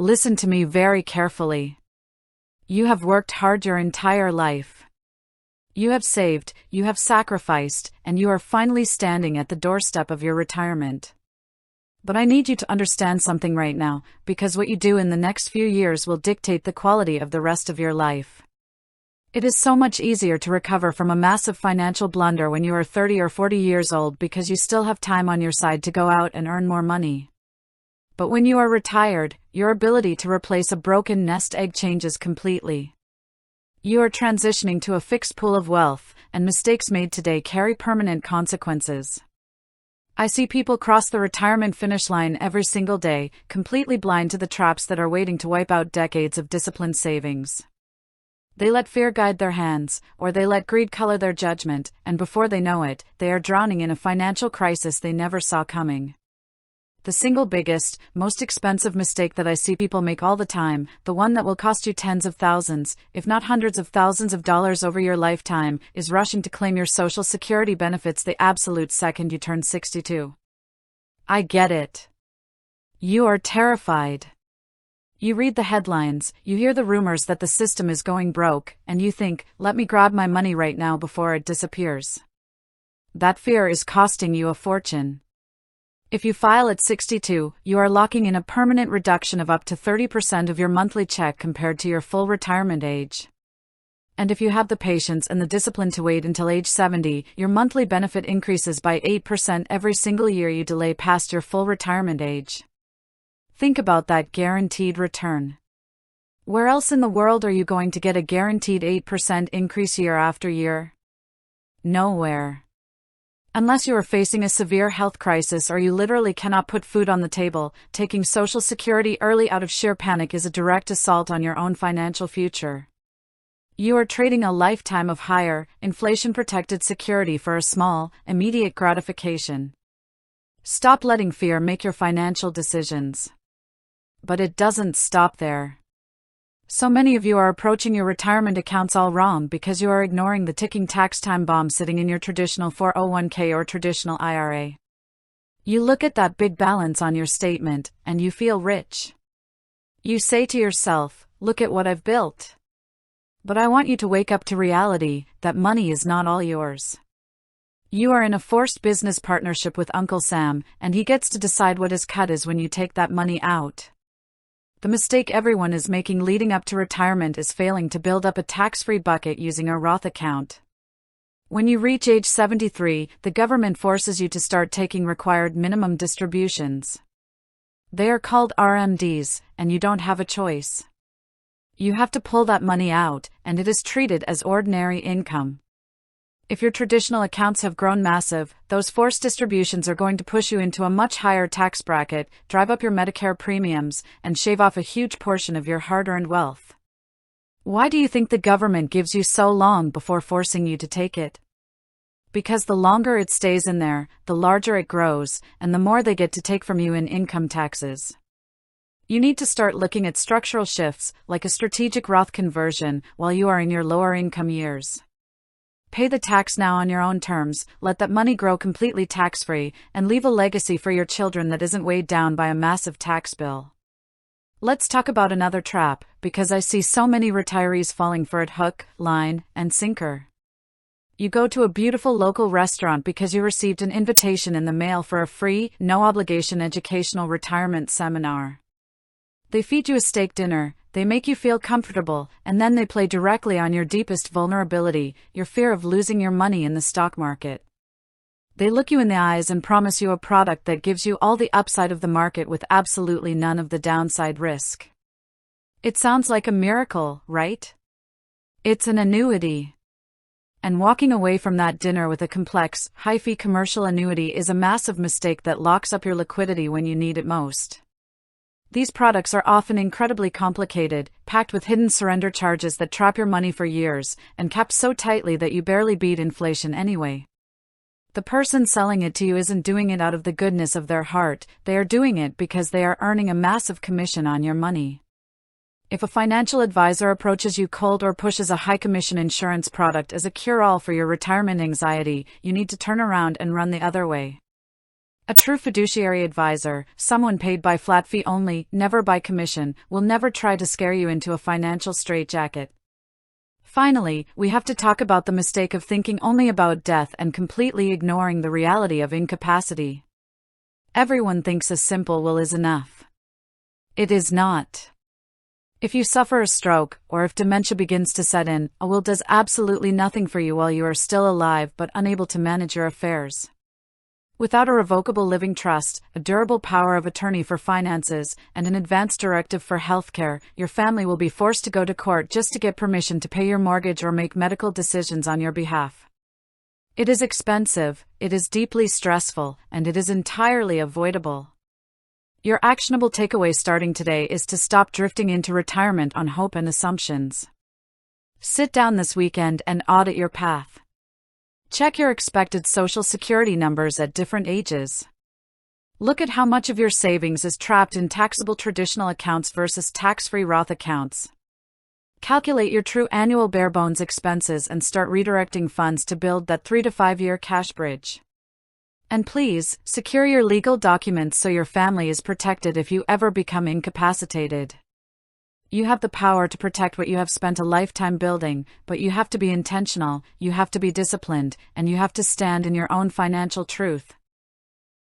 Listen to me very carefully. You have worked hard your entire life. You have saved, you have sacrificed, and you are finally standing at the doorstep of your retirement. But I need you to understand something right now, because what you do in the next few years will dictate the quality of the rest of your life. It is so much easier to recover from a massive financial blunder when you are 30 or 40 years old because you still have time on your side to go out and earn more money. But when you are retired, your ability to replace a broken nest egg changes completely. You are transitioning to a fixed pool of wealth, and mistakes made today carry permanent consequences. I see people cross the retirement finish line every single day, completely blind to the traps that are waiting to wipe out decades of disciplined savings. They let fear guide their hands, or they let greed color their judgment, and before they know it, they are drowning in a financial crisis they never saw coming. The single biggest, most expensive mistake that I see people make all the time, the one that will cost you tens of thousands, if not hundreds of thousands of dollars over your lifetime, is rushing to claim your Social Security benefits the absolute second you turn 62. I get it. You are terrified. You read the headlines, you hear the rumors that the system is going broke, and you think, let me grab my money right now before it disappears. That fear is costing you a fortune. If you file at 62, you are locking in a permanent reduction of up to 30% of your monthly check compared to your full retirement age. And if you have the patience and the discipline to wait until age 70, your monthly benefit increases by 8% every single year you delay past your full retirement age. Think about that guaranteed return. Where else in the world are you going to get a guaranteed 8% increase year after year? Nowhere. Unless you are facing a severe health crisis or you literally cannot put food on the table, taking Social Security early out of sheer panic is a direct assault on your own financial future. You are trading a lifetime of higher, inflation-protected security for a small, immediate gratification. Stop letting fear make your financial decisions. But it doesn't stop there. So many of you are approaching your retirement accounts all wrong because you are ignoring the ticking tax time bomb sitting in your traditional 401k or traditional IRA. You look at that big balance on your statement, and you feel rich. You say to yourself, look at what I've built. But I want you to wake up to reality, that money is not all yours. You are in a forced business partnership with Uncle Sam, and he gets to decide what his cut is when you take that money out. The mistake everyone is making leading up to retirement is failing to build up a tax-free bucket using a Roth account. When you reach age 73, the government forces you to start taking required minimum distributions. They are called RMDs, and you don't have a choice. You have to pull that money out, and it is treated as ordinary income. If your traditional accounts have grown massive, those forced distributions are going to push you into a much higher tax bracket, drive up your Medicare premiums, and shave off a huge portion of your hard-earned wealth. Why do you think the government gives you so long before forcing you to take it? Because the longer it stays in there, the larger it grows, and the more they get to take from you in income taxes. You need to start looking at structural shifts, like a strategic Roth conversion, while you are in your lower income years. Pay the tax now on your own terms, let that money grow completely tax-free, and leave a legacy for your children that isn't weighed down by a massive tax bill. Let's talk about another trap, because I see so many retirees falling for it hook, line, and sinker. You go to a beautiful local restaurant because you received an invitation in the mail for a free, no-obligation educational retirement seminar. They feed you a steak dinner, they make you feel comfortable, and then they play directly on your deepest vulnerability, your fear of losing your money in the stock market. They look you in the eyes and promise you a product that gives you all the upside of the market with absolutely none of the downside risk. It sounds like a miracle, right? It's an annuity. And walking away from that dinner with a complex, high-fee commercial annuity is a massive mistake that locks up your liquidity when you need it most. These products are often incredibly complicated, packed with hidden surrender charges that trap your money for years, and capped so tightly that you barely beat inflation anyway. The person selling it to you isn't doing it out of the goodness of their heart, they are doing it because they are earning a massive commission on your money. If a financial advisor approaches you cold or pushes a high-commission insurance product as a cure-all for your retirement anxiety, you need to turn around and run the other way. A true fiduciary advisor, someone paid by flat fee only, never by commission, will never try to scare you into a financial straitjacket. Finally, we have to talk about the mistake of thinking only about death and completely ignoring the reality of incapacity. Everyone thinks a simple will is enough. It is not. If you suffer a stroke, or if dementia begins to set in, a will does absolutely nothing for you while you are still alive but unable to manage your affairs. Without a revocable living trust, a durable power of attorney for finances, and an advance directive for healthcare, your family will be forced to go to court just to get permission to pay your mortgage or make medical decisions on your behalf. It is expensive, it is deeply stressful, and it is entirely avoidable. Your actionable takeaway starting today is to stop drifting into retirement on hope and assumptions. Sit down this weekend and audit your path. Check your expected Social Security numbers at different ages. Look at how much of your savings is trapped in taxable traditional accounts versus tax-free Roth accounts. Calculate your true annual bare-bones expenses and start redirecting funds to build that 3 to 5 year cash bridge. And please, secure your legal documents so your family is protected if you ever become incapacitated. You have the power to protect what you have spent a lifetime building, but you have to be intentional, you have to be disciplined, and you have to stand in your own financial truth.